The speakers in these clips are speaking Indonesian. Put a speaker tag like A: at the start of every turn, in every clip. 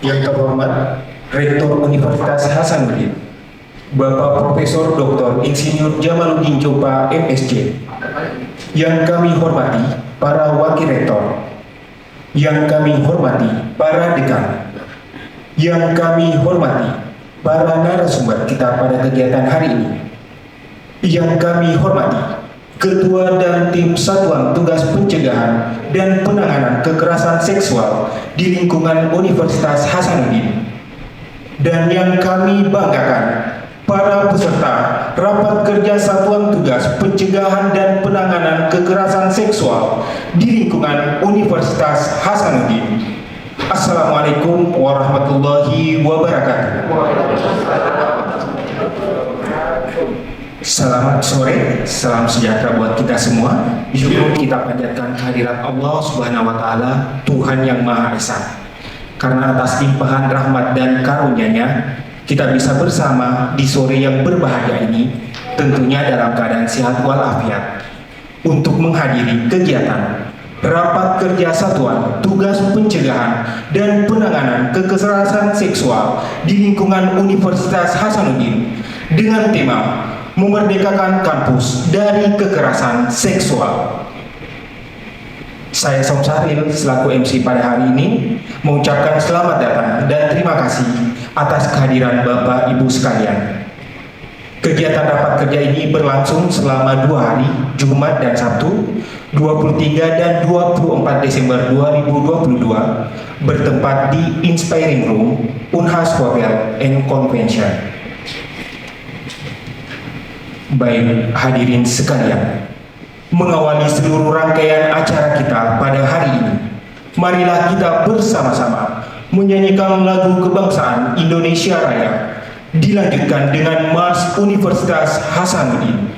A: Yang terhormat Rektor Universitas Hasanuddin, Bapak Profesor Dr. Insinyur Jamaluddin Jopa MSc. Yang kami hormati para wakil rektor, yang kami hormati para dekan, yang kami hormati para narasumber kita pada kegiatan hari ini, yang kami hormati Ketua dan Tim Satuan Tugas Pencegahan dan Penanganan Kekerasan Seksual di lingkungan Universitas Hasanuddin, dan yang kami banggakan para peserta Rapat Kerja Satuan Tugas Pencegahan dan Penanganan Kekerasan Seksual di lingkungan Universitas Hasanuddin. Assalamualaikum warahmatullahi wabarakatuh. Selamat sore, salam sejahtera buat kita semua. Syukur kita panjatkan kehadirat Allah Subhanahu wa Ta'ala, Tuhan yang Maha Esa. Karena atas limpahan rahmat dan karunia-Nya, kita bisa bersama di sore yang berbahagia ini, tentunya dalam keadaan sehat walafiat, untuk menghadiri kegiatan Rapat Kerja Satuan Tugas Pencegahan dan Penanganan Kekerasan Seksual di lingkungan Universitas Hasanuddin dengan tema Memerdekakan Kampus dari Kekerasan Seksual. Saya Somsaril selaku MC pada hari ini mengucapkan selamat datang dan terima kasih atas kehadiran Bapak Ibu sekalian. Kegiatan rapat kerja ini berlangsung selama 2 hari, Jumat dan Sabtu, 23 dan 24 Desember 2022, bertempat di Inspiring Room, Unhas Hotel and Convention. Baik hadirin sekalian, mengawali seluruh rangkaian acara kita pada hari ini, marilah kita bersama-sama menyanyikan lagu kebangsaan Indonesia Raya, dilanjutkan dengan Mars Universitas Hasanuddin.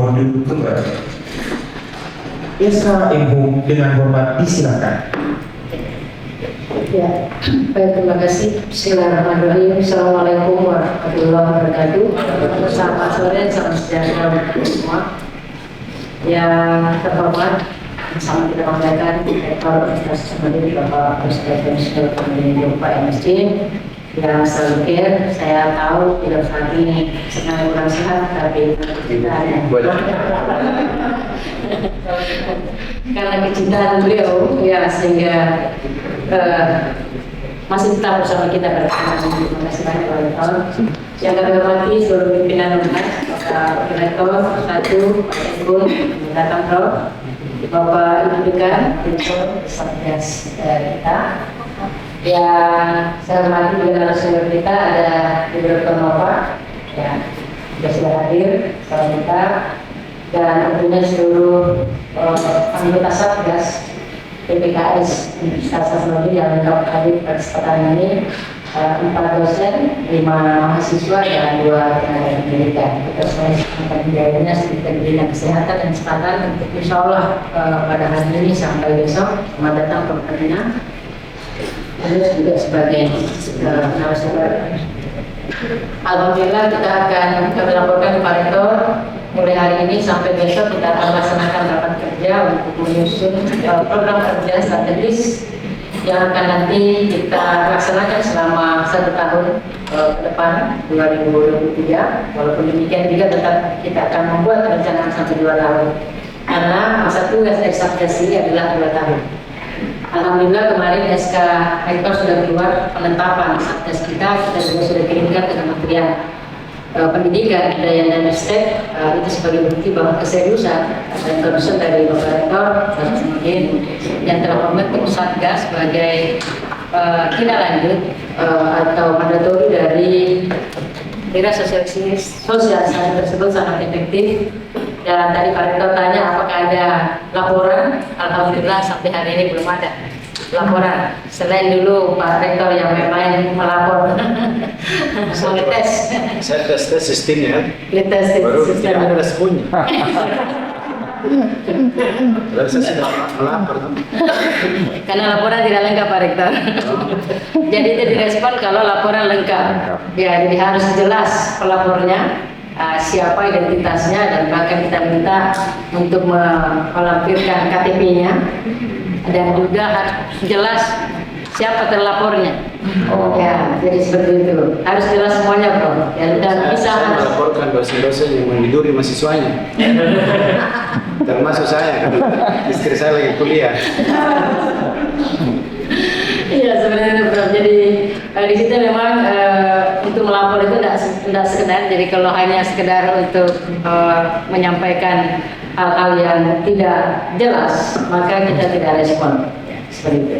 A: Mohon duduk kembali. Esa Ibu dengan hormat disilakan.
B: Ya, baik, terima kasih. Bismillahirrahmanirrahim. Assalamualaikum warahmatullahi wabarakatuh. Selamat sore, salam sejahtera untuk semua. Yang terhormat, sama kita banggakan Rektor Universitas Sendiri Bapak Presiden Pemilihan Pak MSc yang selalu care. Saya tahu tidak saat ini sedang kurang sehat, tapi kita karena kecintaan beliau ya sehingga masih tetap bersama kita bersama. Terima kasih banyak Pak Rektor. Yang kami hormati seluruh pimpinan Unhas, Pak Rektor, satu, Pak Ekun, datang Prof, Bapak Ibu Dekan, Direktur Satgas kita. Yang saya hormati juga narasumber kita ada Direktur Nova, ya, sudah hadir, salam kita, dan tentunya seluruh anggota Satgas PPKS Universitas Teknologi yang lengkap hadir pada kesempatan ini, 4 dosen, 5 mahasiswa, dan 2 tenaga pendidikan. Kita semua akan biayanya sedikit bidang kesehatan dan kesempatan untuk insya Allah pada hari ini sampai besok. Selamat datang ke Pertamina. Terus juga sebagai narasumber. Alhamdulillah kita akan kami laporkan ke Pak Rektor. Mulai hari ini sampai besok kita akan laksanakan rapat kerja untuk menyusun program kerja strategis yang akan nanti kita laksanakan selama 1 tahun ke depan 2023. Walaupun demikian juga tetap kita akan membuat perencanaan sampai 2 tahun karena masa tugas dari Satgas ini adalah 2 tahun. Alhamdulillah kemarin SK Rektor sudah keluar penetapan Satgas kita juga sudah kirimkan ke Kementerian Pendidikan, Kebudayaan dan Ristek. Itu sebagai bukti bahwa keseriusan dan concern dari Bapak Rektor dan kemudian yang telah membentuk Satgas sebagai tindak lanjut atau mandatori dari kira sosialisasi tersebut sangat efektif. Dan tadi Pak Rektor tanya apakah ada laporan. Alhamdulillah sampai hari ini belum ada laporan. Selain dulu Pak Rektor yang main melapor, mau ngetes.
C: Saya tes sistemnya.
B: Ngetes
C: Baru
B: sistem.
C: tidak ada responnya. Lalu saya sudah melapor.
B: Karena laporan tidak lengkap Pak Rektor. Jadi itu direspon kalau laporan lengkap. Ya, jadi harus jelas pelapornya, siapa identitasnya, dan bahkan kita minta untuk melampirkan KTP-nya dan juga harus jelas siapa terlapornya. Ya, jadi seperti itu. Harus jelas semuanya, Bro. Ya, dan bisa
C: saya melaporkan dosen-dosen yang meniduri mahasiswanya. Termasuk saya, karena istri saya lagi kuliah.
B: Iya, sebenarnya Bro. Jadi di situ memang untuk melapor itu tidak sekedar. Jadi kalau hanya sekedar untuk menyampaikan hal-hal yang tidak jelas, maka kita tidak respon. Ya, seperti itu.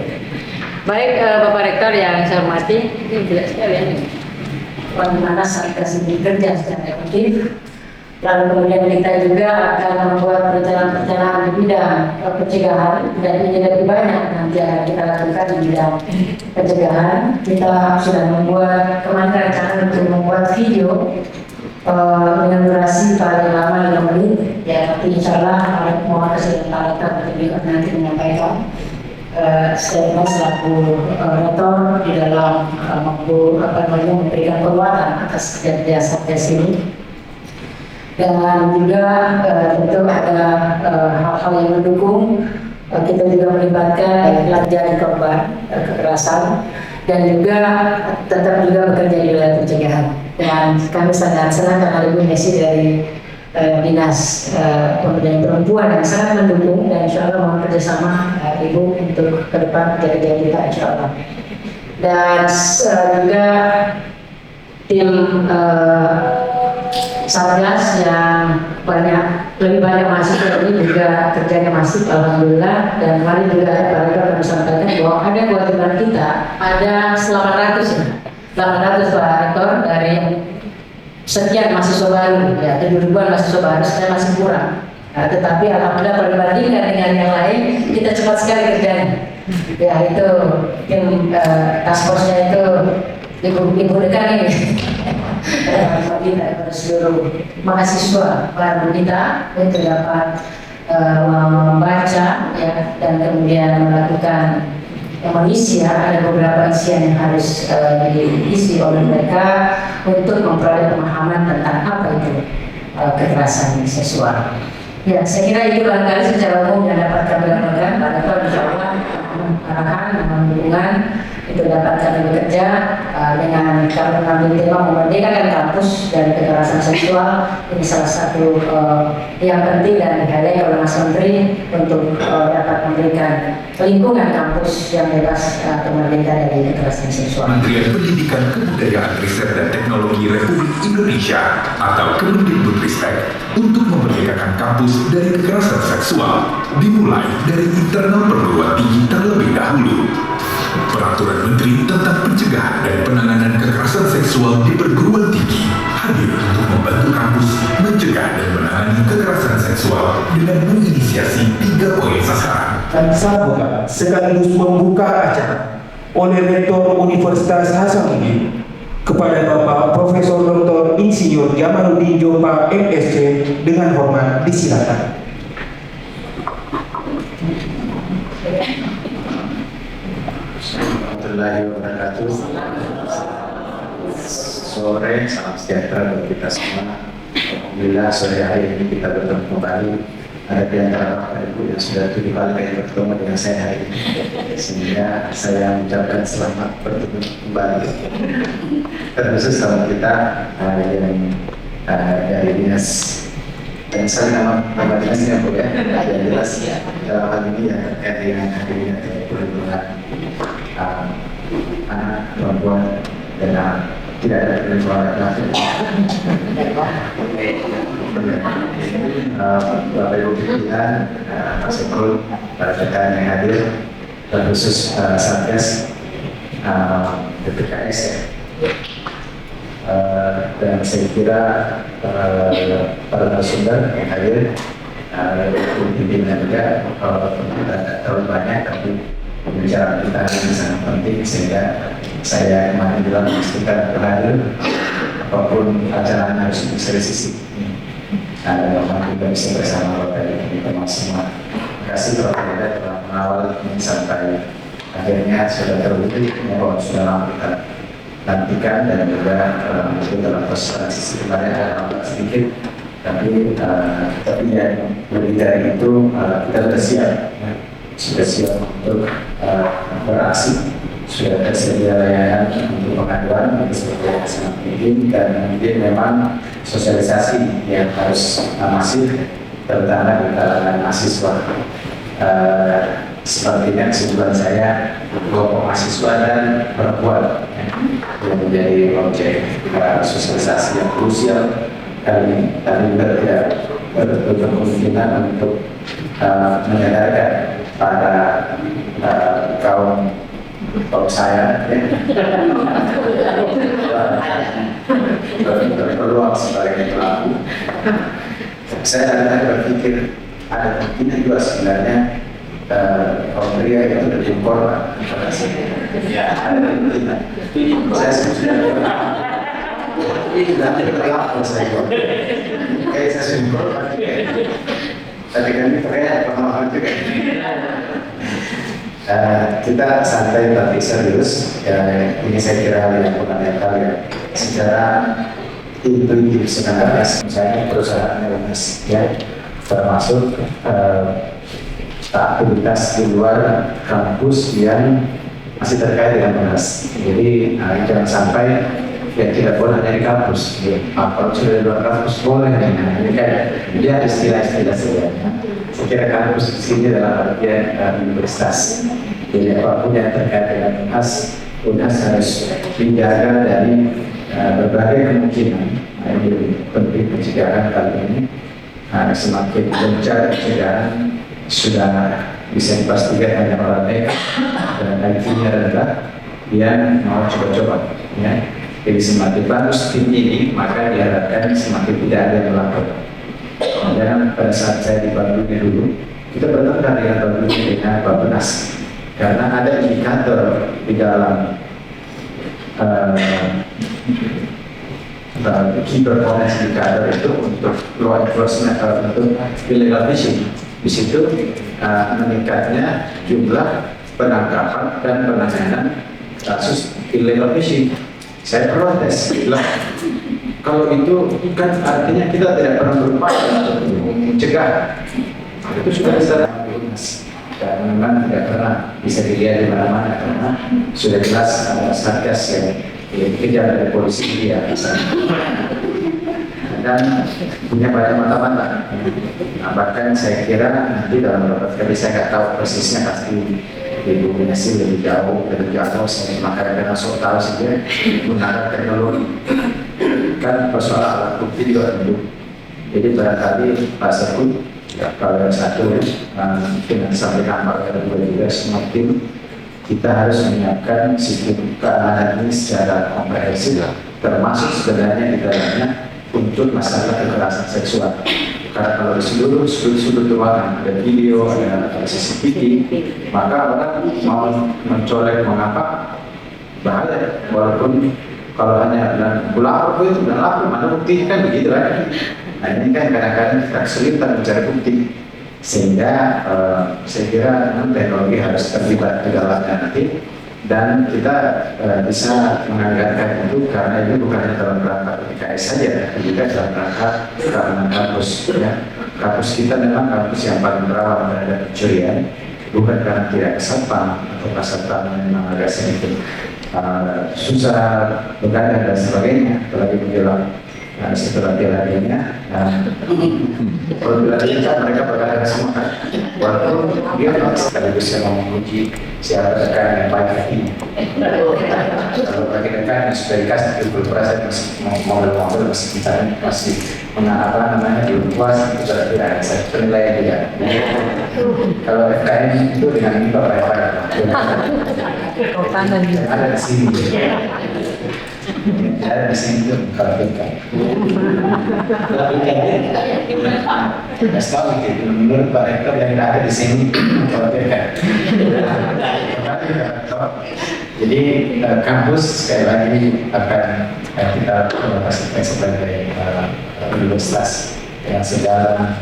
B: Baik, Bapak Rektor yang saya hormati, ini jelas sekali ya. Bagaimana Satgas ini bekerja secara efektif. Lalu kemudian kita juga akan membuat perencanaan-perencanaan di bidang pencegahan, dan ini lebih banyak nanti akan kita lakukan di bidang pencegahan. Kita sudah membuat kemarin rencana untuk membuat video dengan durasi paling lama 5 menit. Ya, nanti insya Allah mohon kesempatan nanti menyampaikan statement selaku rektor di dalam memberikan penguatan atas kerja Satgas ini. Dan juga tentu ada hal-hal yang mendukung. Kita juga melibatkan pelajar korban kekerasan dan juga tetap juga bekerja di wilayah pencegahan. Dan kami sangat senang karena Ibu Messi dari Dinas Pemberdayaan Perempuan yang sangat mendukung, dan insya Allah mohon kerjasama Ibu untuk ke depan kerja kita insya Allah. Dan juga tim Satgas yang lebih banyak mahasiswa ini juga kerjanya masif, alhamdulillah. Dan kemarin juga ada Pak Rektor yang sampaikan bahwa ada kewajiban kita ada 800 Pak Rektor dari sekian mahasiswa baru, ya 7.000-an mahasiswa baru, saya masih kurang. Nah, tetapi alhamdulillah kalau dibandingkan dengan yang lain, kita cepat sekali kerjanya. Ya itu tim task force-nya itu ibu dekan ini. kita kepada seluruh mahasiswa baru kita untuk dapat membaca ya, dan kemudian melakukan mengisi ada beberapa isian yang harus diisi oleh mereka untuk memperoleh pemahaman tentang apa itu kekerasan seksual. Ya, saya kira itu barangkali secara umum yang dapat kami lakukan. Pada arahan, dukungan itu dapat kami bekerja dengan kami mengambil tema memerdekakan kampus dari kekerasan seksual. Ini salah satu yang penting dan dihargai oleh Mas Menteri untuk dapat memberikan lingkungan kampus yang bebas atau merdeka dari kekerasan seksual.
D: Kementerian Pendidikan, Kebudayaan, Riset dan Teknologi Republik Indonesia atau Kemendikbudristek untuk memerdekakan kampus dari kekerasan seksual dimulai dari internal perguruan tinggi terlebih dahulu. Peraturan Menteri tentang pencegahan dan penanganan kekerasan seksual di perguruan tinggi hadir untuk membantu kampus mencegah dan menangani kekerasan seksual dengan menginisiasi 3 poin sasaran.
A: Dan saya sekaligus membuka acara oleh Rektor Universitas Hasanuddin kepada Bapak Profesor Dr. Insinyur Jamaluddin Jopa MSc dengan hormat disilakan.
C: Warahmatullahi wabarakatuh. Sore, salam sejahtera buat kita semua. Alhamdulillah sore hari ini kita bertemu kembali. Ada di antara Bapak Ibu yang sudah 7 kali bertemu dengan saya hari ini, sehingga saya mengucapkan selamat bertemu kembali. Terkhusus sama kita yang dari dinas, dan saya nama dinasnya Bu ya, yang jelas dalam hal ini yang terkait dengan hadirnya perlindungan anak, perempuan, dan tidak ada perlindungan laki-laki. Bapak Ibu pimpinan, Mas Ekul, para rekan yang hadir, terkhusus Satgas BPKS ya. Dan saya kira para narasumber yang hadir, pimpinan juga, tidak terlalu banyak, tapi pembicaraan kita ini sangat penting sehingga saya kemarin bilang memastikan berhadir apapun acara harus bisa disisi. Memang kita bisa bersama Bapak Ibu teman semua. Terima kasih Bapak telah mengawal ini sampai akhirnya sudah terwujud bahwa sudah lama kita nantikan, dan juga itu dalam proses transisi kemarin ada sedikit, tapi yang lebih dari itu kita sudah siap untuk beraksi, sudah tersedia layanan untuk pengaduan seperti yang sangat penting, dan mungkin memang sosialisasi yang harus masif, terutama di kalangan mahasiswa. Sepertinya kesimpulan saya, kelompok mahasiswa dan perempuan yang menjadi objek sosialisasi yang krusial kali ini, tapi juga tidak berkemungkinan untuk menyadarkan pada kaum saya berpeluang sebagai pelaku. Saya kadang-kadang berpikir ada kemungkinan juga sebenarnya kaum pria itu lebih korban pada saya. Ada kemungkinan. Saya sudah ini nanti berlaku saya korban. Kayak saya sudah korban juga. Tapi kami pria pengalaman juga. Kita santai tapi serius. Ini saya kira hal yang fundamental ya. Secara intuitif sebenarnya, misalnya perusahaan wellness ya, termasuk aktivitas di luar kampus yang masih terkait dengan wellness. Jadi jangan sampai ya tidak boleh dari kampus. Kalau sudah di luar kampus boleh. Ini kan dia istilah-istilah sebenarnya. Saya kira kampus di sini dalam artian universitas. Jadi apapun yang terkait dengan UNAS harus dijaga dari berbagai kemungkinan. Ini penting pencegahan kali ini. Semakin gencar pencegahan sudah bisa dipastikan hanya orang nekat dan IQ-nya rendah yang mau coba-coba. Ya. Jadi semakin bagus tim ini, maka diharapkan semakin tidak ada yang melapor. Dan pada saat saya di Bandungnya dulu, kita bertengkar dengan Bandungnya dengan Bappenas, karena ada indikator di dalam keyboard forensic indicator itu untuk law enforcement untuk illegal fishing. Di situ meningkatnya jumlah penangkapan dan penanganan kasus illegal fishing. Saya protes, bilang kalau itu kan artinya kita tidak pernah berupaya untuk mencegah. Itu sudah secara lunas dan memang tidak pernah bisa dilihat di mana-mana karena sudah jelas satgas yang dikejar dari polisi dia dan punya banyak mata-mata. Nah, bahkan saya kira nanti dalam beberapa kali saya nggak tahu persisnya, pasti didominasi lebih jauh, saya makanya sok tahu saja menggunakan teknologi kan persoalan alat bukti juga tentu. Jadi barangkali Pak Sekut kalau yang satu dengan sampaikan Pak Kedua juga semua tim kita harus menyiapkan sistem keamanan ini secara komprehensif, termasuk sebenarnya di dalamnya untuk masalah kekerasan seksual. Karena kalau di seluruh sudut ruangan ada video, ada CCTV, maka orang mau mencolek mengapa bahaya. Walaupun kalau hanya dan lapor itu dan lapor mana bukti kan begitu kan. Nah ini kan kadang-kadang kita kesulitan mencari bukti, sehingga saya kira teknologi harus terlibat di dalamnya nanti. Dan kita bisa menganggarkan itu karena ini bukan hanya dalam rangka PKS saja, tapi juga dalam rangka keamanan kampus. Ya. Kampus kita memang kampus yang paling rawan terhadap pencurian, bukan karena tidak kesempatan atau pasar memang agak sedikit susah begadang dan sebagainya, apalagi menjelang setelah piala-pialanya. Kalau piala-piala kan mereka begadang semua kan, walaupun dia sekaligus yang menguji siapa rekan yang baik hatinya. Kalau bagi rekan yang sudah dikasih perasaan masih mobil masih belum puas, itu berarti ada satu penilaian juga. Kalau FKM itu dengan ini bapak-bapak ada di sini. Ada di sini tuh kalau kita. Tidak tahu gitu. Menurut Pak Rektor yang ada di sini kalau kita. Jadi kampus sekali lagi akan kita representasikan sebagai universitas yang segala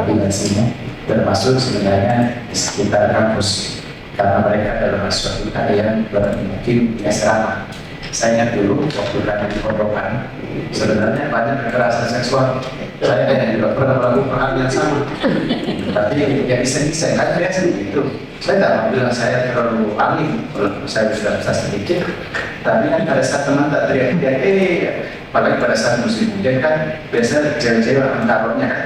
C: dimensinya, termasuk sebenarnya di sekitar kampus karena mereka adalah mahasiswa kita yang mungkin asrama. Saya ingat dulu waktu kami di Pondokan, sebenarnya banyak kekerasan seksual. Saya juga pernah melakukan hal yang sama. Tapi ya bisa kan biasa gitu. Saya tidak mau bilang saya terlalu ahli, walaupun saya sudah bisa sedikit. Tapi kan pada saat teman tak teriak-teriak, apalagi pada saat musim hujan kan, biasanya cewek-cewek angkatannya kan,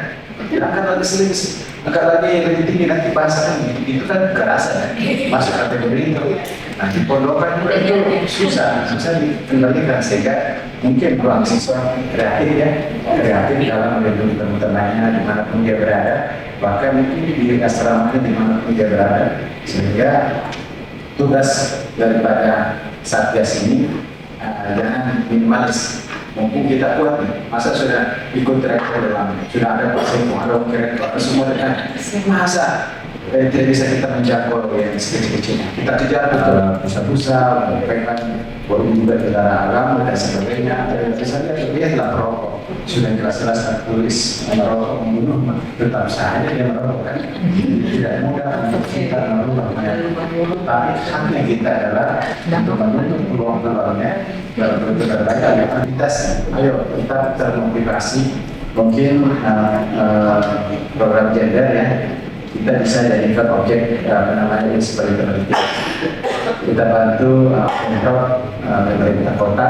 C: angkat lagi seling, angkat lagi lebih tinggi nanti bahasa kan, itu kan kekerasan kan, masuk kategori itu. Nanti Pondokan juga itu susah dikendalikan, sehingga mungkin ruang siswa kreatif dalam melindungi teman-temannya dimanapun dia berada, bahkan mungkin di asramanya dimanapun dia berada, sehingga tugas daripada Satgas ini jangan minimalis. Mungkin kita kuat nih, masa sudah ikut rektor dalam, sudah ada pasien, ada rektor, semua dengan masa tidak bisa kita menjangkau yang sekecil-kecilnya. Kita kejar busa-busa, menyampaikan bahwa juga kendaraan agama dan sebagainya. Misalnya dia telah merokok, sudah jelas-jelas tertulis merokok membunuh, tetap saja dia merokok kan. Tidak mudah untuk kita merubahnya. Tapi haknya kita adalah untuk menutup peluang-peluangnya dalam bentuk berbagai aktivitas. Ayo kita termotivasi. Mungkin program gender ya, kita bisa jadikan objek sebagai penelitian. Kita bantu pemerintah kota,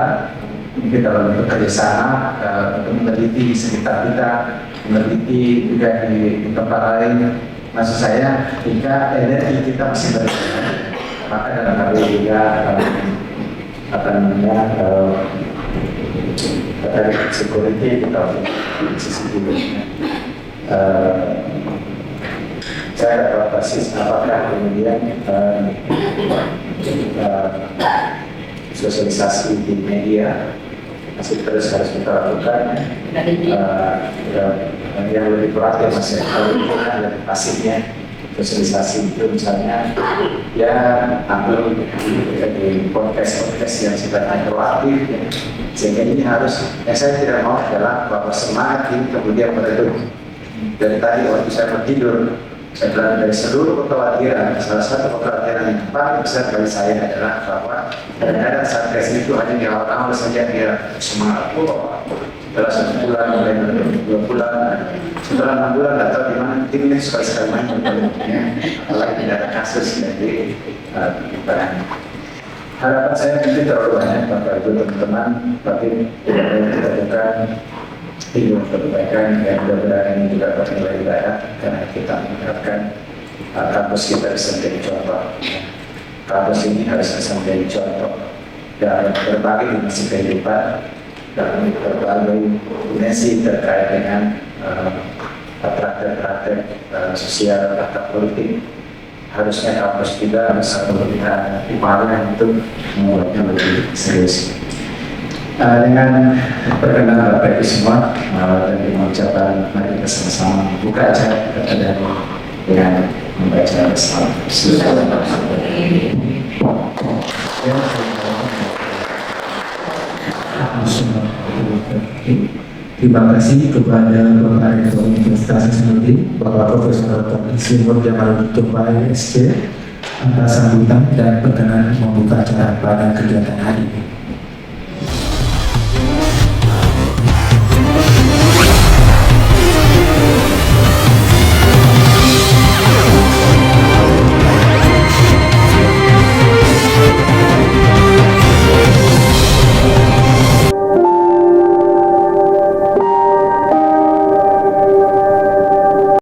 C: kita dalam bentuk kerjasama untuk meneliti di sekitar kita, meneliti juga di tempat lain. Maksud saya, ketika energi kita masih berbeda, maka dalam hal ini juga security kita CCTV. Saya tidak tahu persis apakah kemudian sosialisasi di media masih terus harus kita lakukan. Yang lebih proaktif masih kalau itu kan lebih pasifnya sosialisasi itu misalnya ya tampil di podcast yang sifatnya proaktif ya. Sehingga ini harus, yang saya tidak mau adalah bahwa semangat ini kemudian meredup. Dari tadi waktu saya tidur, saya bilang dari seluruh kekhawatiran, salah satu kekhawatiran yang paling besar bagi saya adalah bahwa kadang-kadang Satgas itu hanya di awal-awal saja dia semangat, setelah 1 bulan, mulai 2 bulan, setelah 6 bulan nggak tahu di mana tim ini sekali-sekali main ya. Apalagi tidak ada kasus jadi barang. Harapan saya tentu terlalu banyak Bapak Ibu teman-teman, tapi tidak boleh kita bukan hidup perbaikan dan mudah-mudahan ini juga bernilai ibadah karena kita mengharapkan kampus kita bisa menjadi contoh. Kampus ini harus bisa menjadi contoh dalam berbagai dimensi kehidupan, dalam berbagai dimensi terkait dengan praktek-praktek sosial atau politik. Harusnya kampus kita bisa memberikan upaya untuk membuatnya lebih serius. Dengan perkenalan Bapak Ibu semua dan mengucapkan mari kita sama-sama buka acara dan dengan membaca salam.
A: Terima kasih kepada Bapak Rektor Universitas Hasanuddin, Bapak Profesor Dr. Insinyur Jamaluddin Tupai, SC, atas sambutan dan perkenan membuka acara pada kegiatan hari ini.